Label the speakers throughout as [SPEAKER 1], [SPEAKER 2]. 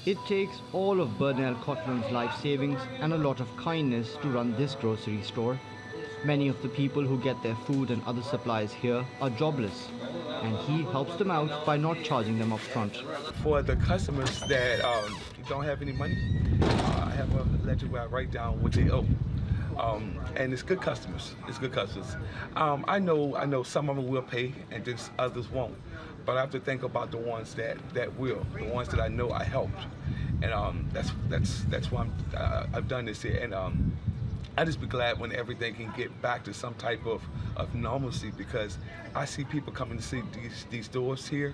[SPEAKER 1] It takes all of Bernal Cotland's life savings and a lot of kindness to run this grocery store. Many of the people who get their food and other supplies here are jobless, and he helps them out by not charging them up front.
[SPEAKER 2] For the customers that don't have any money, I have a ledger where I write down what they owe. And it's good customers. It's good customers. I know some of them will pay, and just others won't. But I have to think about the ones that will, the ones that I know I helped, and that's why I've done this here. And I just be glad when everything can get back to some type of normalcy, because I see people coming to see these stores here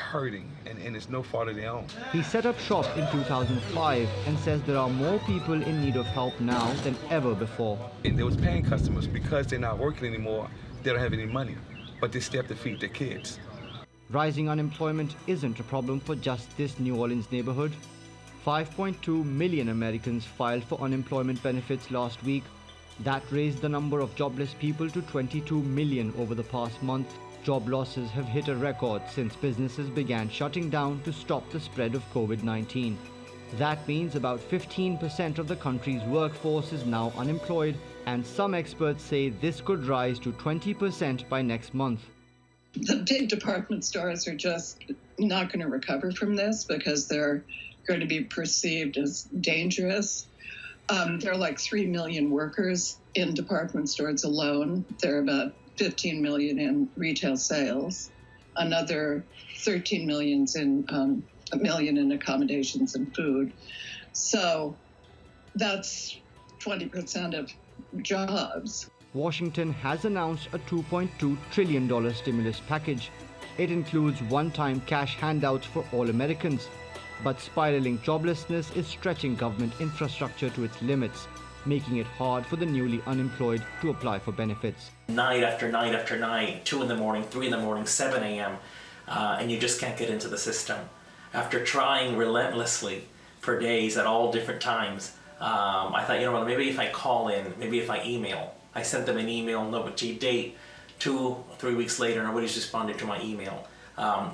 [SPEAKER 2] hurting, and it's no fault of their own.
[SPEAKER 1] He set up shop in 2005 and says there are more people in need of help now than ever before.
[SPEAKER 2] And there was paying customers because they're not working anymore. They don't have any money, but they still have to feed their kids.
[SPEAKER 1] Rising unemployment isn't a problem for just this New Orleans neighborhood. 5.2 million Americans filed for unemployment benefits last week. That raised the number of jobless people to 22 million over the past month. Job losses have hit a record since businesses began shutting down to stop the spread of COVID-19. That means about 15% of the country's workforce is now unemployed, and some experts say this could rise to 20% by next month.
[SPEAKER 3] The big department stores are just not going to recover from this because they're going to be perceived as dangerous. There are like 3 million workers in department stores alone. There are about 15 million in retail sales, another 13 million in accommodations and food. So that's 20% of jobs.
[SPEAKER 1] Washington has announced a $2.2 trillion stimulus package. It includes one-time cash handouts for all Americans. But spiraling joblessness is stretching government infrastructure to its limits, making it hard for the newly unemployed to apply for benefits.
[SPEAKER 4] Night after night after night, 2 in the morning, 3 in the morning, 7 a.m., and you just can't get into the system. After trying relentlessly for days at all different times, I thought, you know what, maybe if I call in, maybe if I email. I sent them an email, no date. 2 or 3 weeks later, nobody's responded to my email.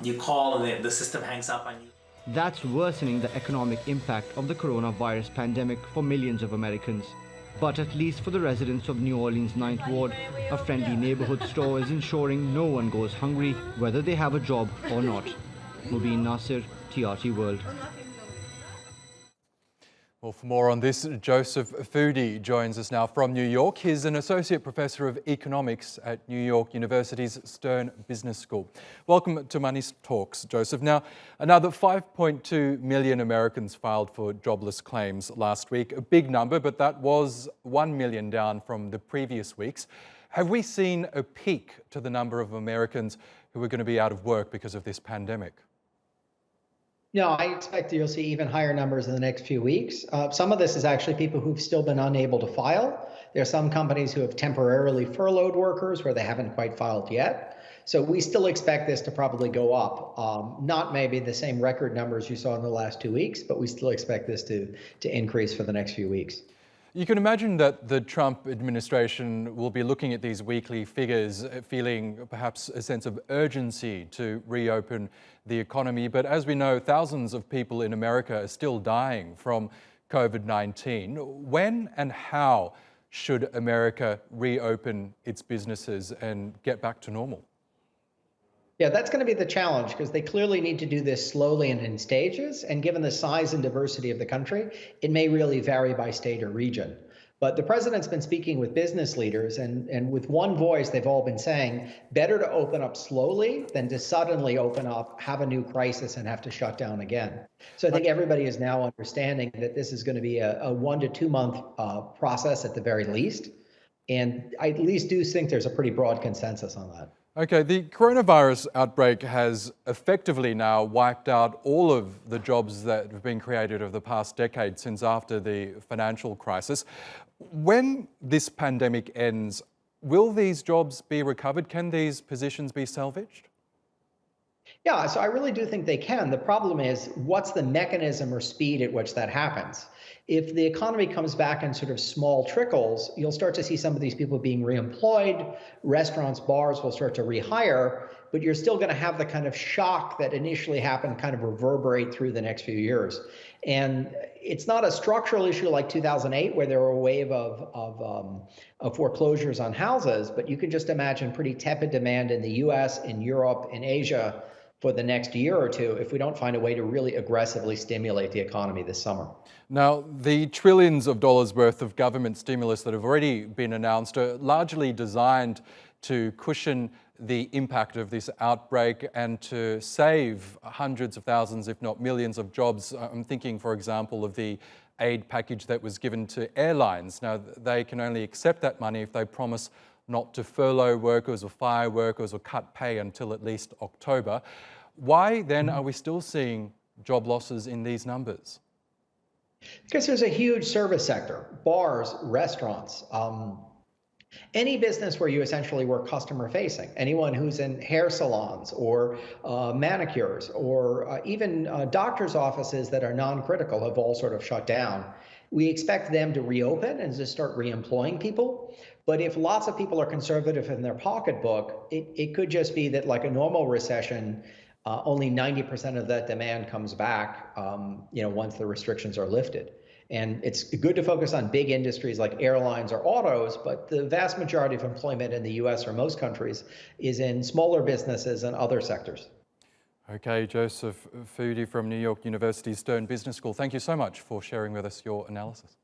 [SPEAKER 4] You call and the system hangs up on you.
[SPEAKER 1] That's worsening the economic impact of the coronavirus pandemic for millions of Americans. But at least for the residents of New Orleans' 9th Ward, a friendly neighborhood store is ensuring no one goes hungry, whether they have a job or not. Mobin Nasir, TRT World.
[SPEAKER 5] Well, for more on this, Joseph Foudy joins us now from New York. He's an Associate Professor of Economics at New York University's Stern Business School. Welcome to Money Talks, Joseph. Now, another 5.2 million Americans filed for jobless claims last week. A big number, but that was 1 million down from the previous weeks. Have we seen a peak to the number of Americans who are going to be out of work because of this pandemic?
[SPEAKER 6] No, I expect that you'll see even higher numbers in the next few weeks. Some of this is actually people who've still been unable to file. There are some companies who have temporarily furloughed workers where they haven't quite filed yet. So we still expect this to probably go up. Not maybe the same record numbers you saw in the last 2 weeks, but we still expect this to increase for the next few weeks.
[SPEAKER 5] You can imagine that the Trump administration will be looking at these weekly figures, feeling perhaps a sense of urgency to reopen the economy. But as we know, thousands of people in America are still dying from COVID-19. When and how should America reopen its businesses and get back to normal?
[SPEAKER 6] Yeah, that's going to be the challenge because they clearly need to do this slowly and in stages. And given the size and diversity of the country, it may really vary by state or region. But the president's been speaking with business leaders, and with one voice, they've all been saying, better to open up slowly than to suddenly open up, have a new crisis, and have to shut down again. So I think everybody is now understanding that this is going to be a 1 to 2 month process at the very least. And I at least do think there's a pretty broad consensus on that.
[SPEAKER 5] Okay, the coronavirus outbreak has effectively now wiped out all of the jobs that have been created over the past decade since after the financial crisis. When this pandemic ends, will these jobs be recovered? Can these positions be salvaged?
[SPEAKER 6] Yeah, so I really do think they can. The problem is, what's the mechanism or speed at which that happens? If the economy comes back in sort of small trickles, you'll start to see some of these people being reemployed. Restaurants, bars will start to rehire, but you're still going to have the kind of shock that initially happened kind of reverberate through the next few years. And it's not a structural issue like 2008, where there were a wave of foreclosures on houses, but you can just imagine pretty tepid demand in the US, in Europe, in Asia for the next year or two if we don't find a way to really aggressively stimulate the economy this summer.
[SPEAKER 5] Now, the trillions of dollars worth of government stimulus that have already been announced are largely designed to cushion the impact of this outbreak and to save hundreds of thousands, if not millions, of jobs. I'm thinking, for example, of the aid package that was given to airlines. Now, they can only accept that money if they promise not to furlough workers or fire workers or cut pay until at least October. Why then are we still seeing job losses in these numbers?
[SPEAKER 6] Because there's a huge service sector, bars, restaurants, any business where you essentially work customer facing, anyone who's in hair salons or manicures or even doctor's offices that are non-critical have all sort of shut down. We expect them to reopen and to start reemploying people. But if lots of people are conservative in their pocketbook, it could just be that, like a normal recession, only 90% of that demand comes back once the restrictions are lifted. And it's good to focus on big industries like airlines or autos, but the vast majority of employment in the US or most countries is in smaller businesses and other sectors.
[SPEAKER 5] Okay, Joseph Foudy from New York University's Stern Business School, thank you so much for sharing with us your analysis.